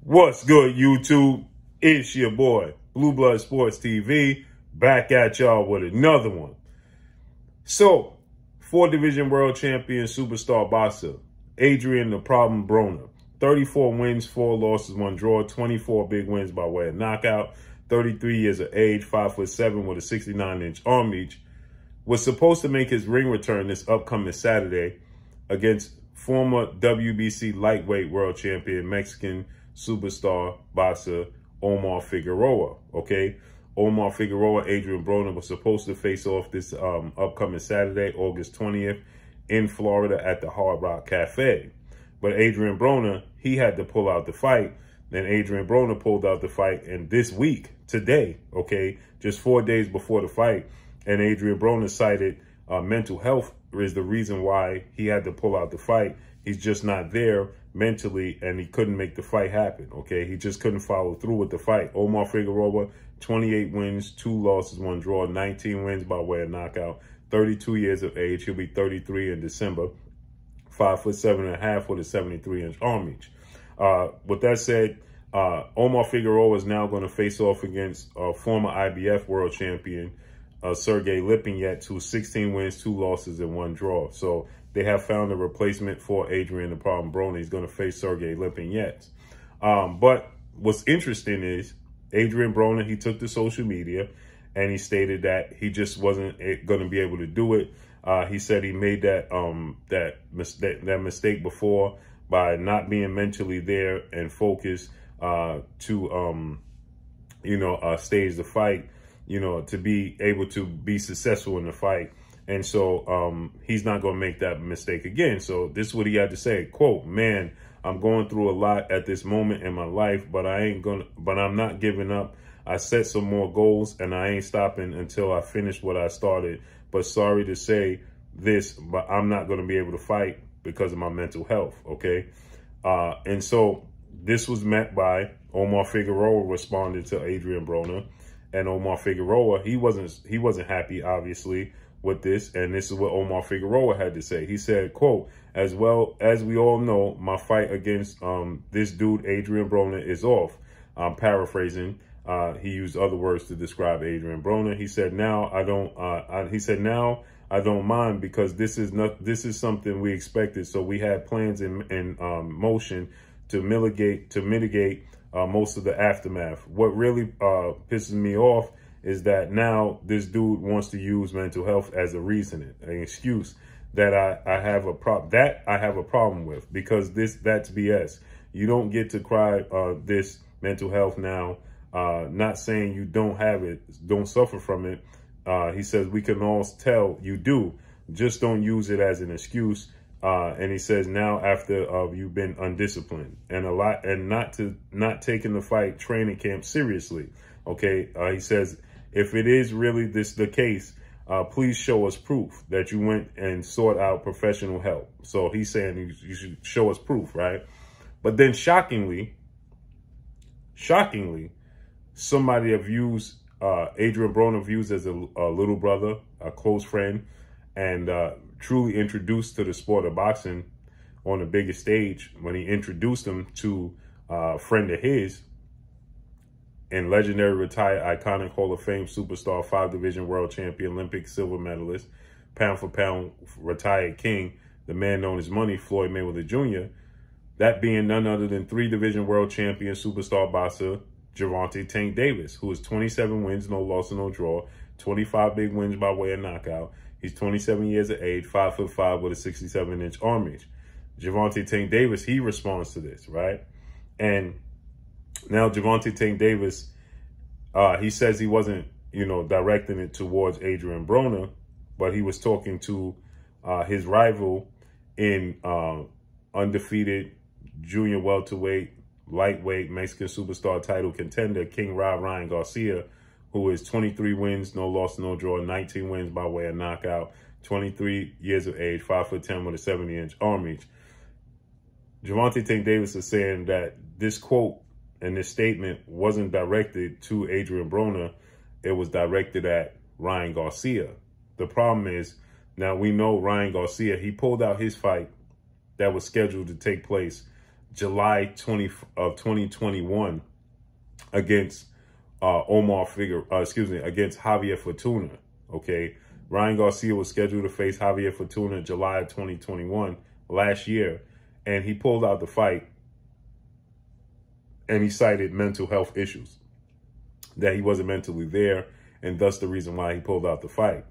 What's good, YouTube? It's your boy, Blue Blood Sports TV, back at y'all with another one. So, 4-division world champion superstar boxer, ADRIEN the Problem BRONER, 34 wins, 4 losses, 1 draw, 24 big wins by way of knockout, 33 years of age, 5'7" with a 69-inch arm reach, was supposed to make his ring return this upcoming Saturday against former WBC lightweight world champion, Mexican superstar boxer OMAR FIGUEROA. Okay, OMAR FIGUEROA, ADRIEN BRONER was supposed to face off this upcoming Saturday, August 20th, in Florida at the Hard Rock Cafe. But ADRIEN BRONER, he had to pull out the fight. Then ADRIEN BRONER pulled out the fight, and this week, today, okay, just 4 days before the fight, and ADRIEN BRONER cited mental health is the reason why he had to pull out the fight. He's just not there mentally, and he couldn't make the fight happen, okay? He just couldn't follow through with the fight. OMAR FIGUEROA, 28 wins, 2 losses, 1 draw, 19 wins by way of knockout, 32 years of age. He'll be 33 in December, 5'7.5" with a 73-inch arm reach. With that said, OMAR FIGUEROA is now going to face off against former IBF world champion, Sergey Lipinets, who's 16 wins, 2 losses, and 1 draw. So they have found a replacement for ADRIEN the Problem BRONER. He's going to face Sergey Lipinets. But what's interesting is ADRIEN BRONER, he took to social media and he stated that he just wasn't going to be able to do it. He said he made that mistake before by not being mentally there and focused to stage the fight, to be able to be successful in the fight. And so he's not going to make that mistake again. So this is what he had to say, quote, "Man, I'm going through a lot at this moment in my life, but I'm not giving up. I set some more goals and I ain't stopping until I finish what I started. But sorry to say this, but I'm not going to be able to fight because of my mental health." Okay. And so this was met by OMAR FIGUEROA responded to ADRIEN BRONER, and OMAR FIGUEROA, he wasn't happy, obviously, with this. And this is what OMAR FIGUEROA had to say. He said, quote, "As well as we all know, my fight against this dude, ADRIEN BRONER, is off." I'm paraphrasing. He used other words to describe ADRIEN BRONER. He said, "Now I don't." Now I don't mind because this is something we expected. So we had plans in motion to mitigate most of the aftermath. What really pisses me off is that now this dude wants to use mental health as a reason, an excuse that I have a problem with, because that's BS. You don't get to cry this mental health now. Not saying you don't have it, don't suffer from it. He says we can all tell you do, just don't use it as an excuse. And he says now after you've been undisciplined and not taking the fight training camp seriously. Okay, he says if it is really the case, please show us proof that you went and sought out professional help. So he's saying you should show us proof, right? But then shockingly, somebody views ADRIEN BRONER views as a little brother, a close friend, and truly introduced to the sport of boxing on the biggest stage when he introduced him to a friend of his and legendary retired iconic Hall of Fame superstar, 5-division world champion, Olympic silver medalist, pound for pound retired king, the man known as Money, Floyd Mayweather Jr., that being none other than 3-division world champion superstar boxer Gervonta Tank Davis, who is 27 wins, no loss, and no draw, 25 big wins by way of knockout. He's 27 years of age, 5'5" with a 67-inch arm reach. Gervonta Tank Davis, he responds to this, right? And now Gervonta Tank Davis, he says he wasn't, directing it towards ADRIEN BRONER, but he was talking to his rival in undefeated junior welterweight, lightweight Mexican superstar title contender, King Ryan Garcia, who is 23 wins, no loss, no draw, 19 wins by way of knockout, 23 years of age, 5'10" with a 70-inch arm reach. Gervonta Tank Davis is saying that this quote and this statement wasn't directed to ADRIEN BRONER. It was directed at Ryan Garcia. The problem is, now we know Ryan Garcia, he pulled out his fight that was scheduled to take place July 2021 against against Javier Fortuna. Okay, Ryan Garcia was scheduled to face Javier Fortuna in July of 2021 last year, and he pulled out the fight, and he cited mental health issues, that he wasn't mentally there, and thus the reason why he pulled out the fight.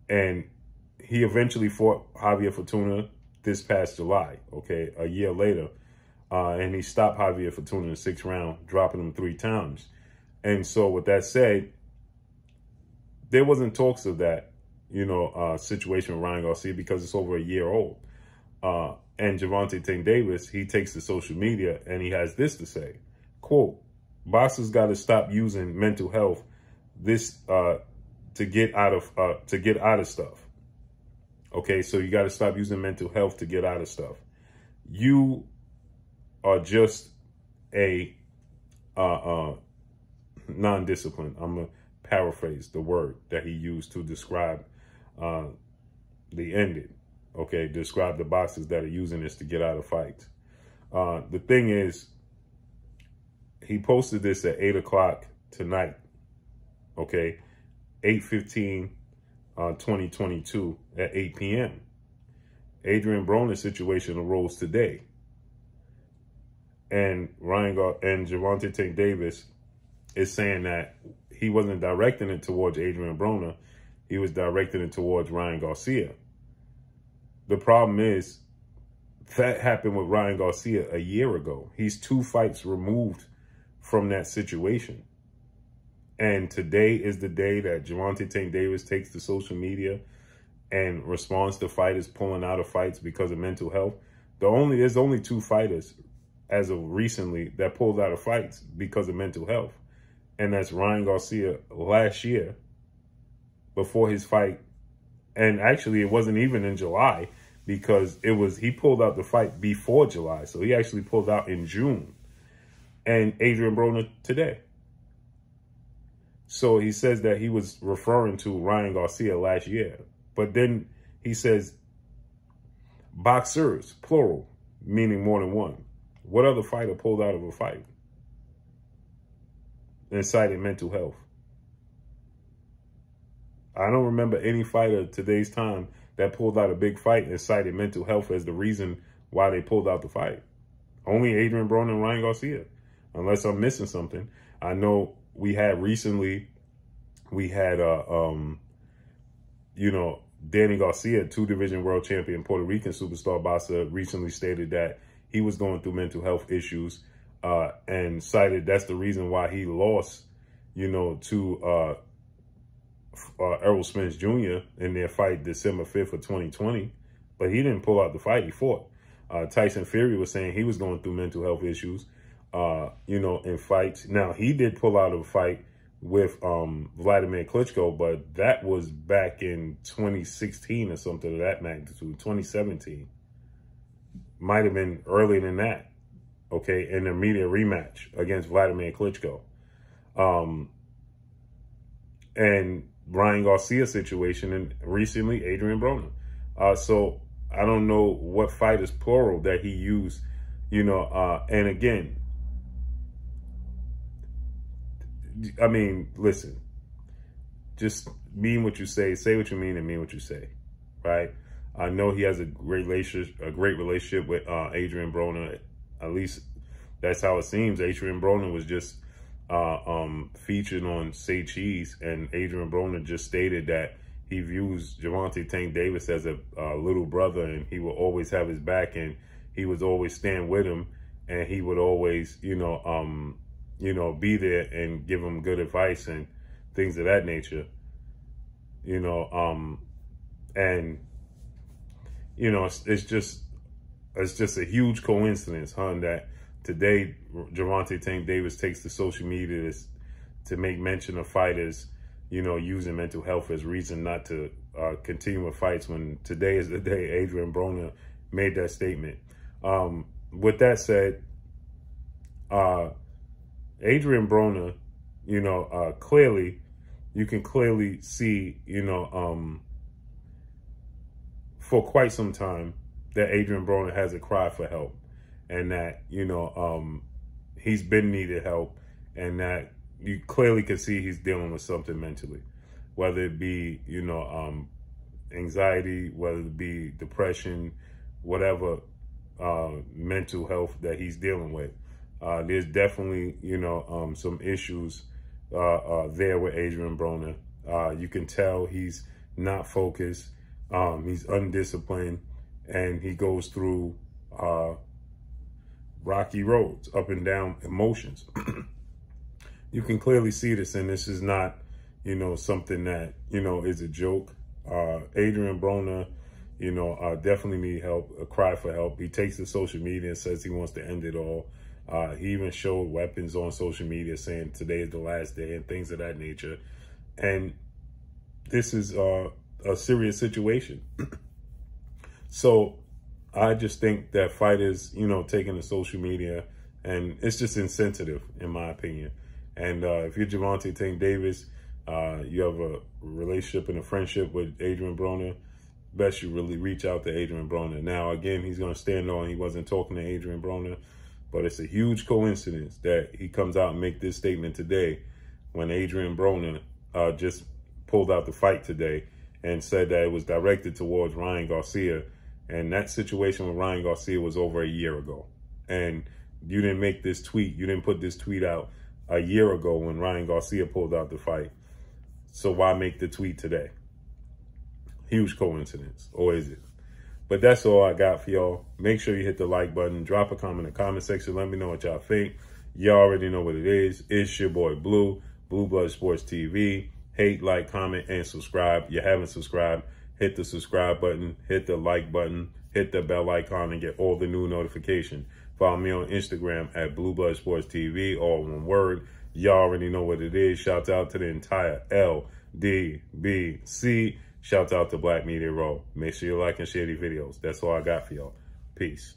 And he eventually fought Javier Fortuna this past July, okay, a year later. And he stopped Javier Fortuna in the 6th round, dropping him 3 times. And so with that said, there wasn't talks of that, situation with Ryan Garcia because it's over a year old. And Gervonta Davis, he takes to social media and he has this to say, quote, "Boxers got to stop using mental health to get out of stuff." Okay, so you got to stop using mental health to get out of stuff. You are just a non-disciplined. I'm going to paraphrase the word that he used to describe the ending. Okay, describe the boxers that are using this to get out of fights. The thing is, he posted this at 8 o'clock tonight. Okay, 8/15, 2022 at 8 p.m. Adrien Broner's situation arose today. And Gervonta Davis is saying that he wasn't directing it towards Adrien Broner. He was directing it towards Ryan Garcia. The problem is that happened with Ryan Garcia a year ago. He's 2 fights removed from that situation. And today is the day that Gervonta Davis takes to social media and responds to fighters pulling out of fights because of mental health. There's only 2 fighters as of recently that pulled out of fights because of mental health. And that's Ryan Garcia last year before his fight. And actually it wasn't even in July because he pulled out the fight before July. So he actually pulled out in June. And Adrien Broner today. So he says that he was referring to Ryan Garcia last year. But then he says boxers, plural, meaning more than one. What other fighter pulled out of a fight and cited mental health? I don't remember any fighter today's time that pulled out a big fight and cited mental health as the reason why they pulled out the fight. Only Adrien Broner and Ryan Garcia, unless I'm missing something. I know we had Danny Garcia, 2-division world champion, Puerto Rican superstar boxer, recently stated that he was going through mental health issues and cited that's the reason why he lost, to Errol Spence Jr. in their fight December 5th of 2020. But he didn't pull out the fight. He fought. Tyson Fury was saying he was going through mental health issues, in fights. Now, he did pull out of a fight with Vladimir Klitschko, but that was back in 2016 or something of that magnitude, 2017. Might have been earlier than that, okay, in the immediate rematch against Vladimir Klitschko. And Ryan Garcia's situation, and recently Adrien Broner. So I don't know what fighters, plural, that he used, and again, I mean, listen, just mean what you say what you mean, and mean what you say, right? I know he has a great relationship with Adrien Broner. At least that's how it seems. Adrien Broner was just featured on Say Cheese, and Adrien Broner just stated that he views Gervonta Davis as a little brother, and he will always have his back, and he would always stand with him, and he would always, be there and give him good advice and things of that nature, and it's just a huge coincidence, that today Gervonta Davis takes to social media to make mention of fighters, using mental health as reason not to continue with fights, when today is the day Adrien Broner made that statement. With that said, Adrien Broner, clearly, you can clearly see, for quite some time that Adrien Broner has a cry for help. and that, you know, he's been needed help, and that you clearly can see he's dealing with something mentally, whether it be, you know, anxiety, whether it be depression, whatever mental health that he's dealing with. There's definitely, you know, some issues there with Adrien Broner. You can tell he's not focused, he's undisciplined, and he goes through rocky roads, up and down emotions. You can clearly see this, and this is not, you know, something that, you know, is a joke. Adrien Broner, you know, definitely need help, a cry for help. He takes to social media and says he wants to end it all. He even showed weapons on social media saying today is the last day and things of that nature. And this is a serious situation. So I just think that fighters, you know, taking to social media, and it's just insensitive, in my opinion. And if you're Gervonta Tank Davis, you have a relationship and a friendship with Adrien Broner, best you really reach out to Adrien Broner. Now, again, he's going to stand on he wasn't talking to Adrien Broner, but it's a huge coincidence that he comes out and make this statement today when Adrien Broner just pulled out the fight today and said that it was directed towards Ryan Garcia. And that situation with Ryan Garcia was over a year ago. And you didn't make this tweet. You didn't put this tweet out a year ago when Ryan Garcia pulled out the fight. So why make the tweet today? Huge coincidence, or is it? But that's all I got for y'all. Make sure you hit the like button. Drop a comment in the comment section. Let me know what y'all think. Y'all already know what it is. It's your boy Blue, Blue Blood Sports TV. Hate, like, comment, and subscribe. If you haven't subscribed, hit the subscribe button, hit the like button, hit the bell icon, and get all the new notifications. Follow me on Instagram at Blue Blood Sports TV, all one word. Y'all already know what it is. Shout out to the entire LDBC. Shout out to Black Media Row. Make sure you like and share these videos. That's all I got for y'all. Peace.